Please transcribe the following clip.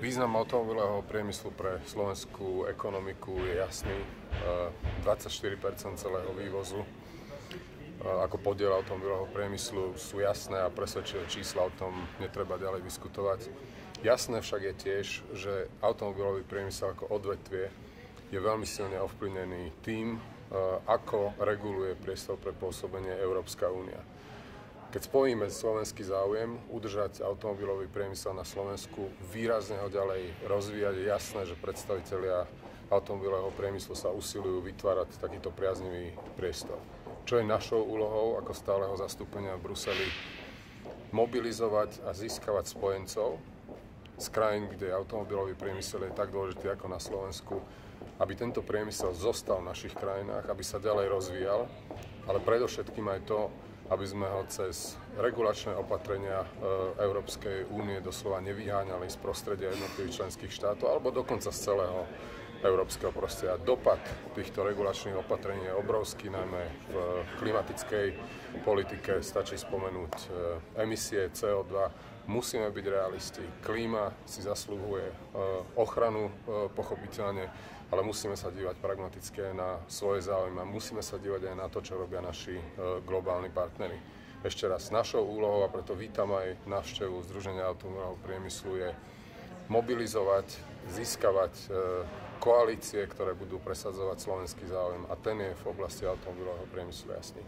Význam automobilového priemyslu pre slovenskú ekonomiku je jasný. 24% celého vývozu ako podiel automobilového priemyslu sú jasné a presvedčivé čísla, o tom netreba ďalej diskutovať. Jasné však je tiež, že automobilový priemysel ako odvetvie je veľmi silne ovplyvnený tým, ako reguluje priestor pre pôsobenie Európska únia. Keď spojíme slovenský záujem udržať automobilový priemysel na Slovensku, výrazne ho ďalej rozvíjať, je jasné, že predstavitelia automobilového priemyslu sa usilujú vytvárať takýto priaznivý priestor. Čo je našou úlohou ako stáleho zastúpenia v Bruseli? Mobilizovať a získavať spojencov z krajín, kde automobilový priemysel je tak dôležitý ako na Slovensku, aby tento priemysel zostal v našich krajinách, aby sa ďalej rozvíjal, ale predovšetkým aj to, aby sme ho cez regulačné opatrenia Európskej únie doslova nevyháňali z prostredia jednotlivých členských štátov alebo dokonca z celého európskeho prostredia. Dopad týchto regulačných opatrení je obrovský, najmä v klimatickej politike. Stačí spomenúť emisie CO2. Musíme byť realisti. Klíma si zasluhuje ochranu, pochopiteľne, ale musíme sa dívať pragmaticky aj na svoje záujmy. Musíme sa dívať aj na to, čo robia naši globálni partneri. Ešte raz, našou úlohou, a preto vítam aj návštevu Združenia automobilového priemyslu, je mobilizovať, získavať koalície, ktoré budú presadzovať slovenský záujem, a ten je v oblasti automobilového priemyslu jasný.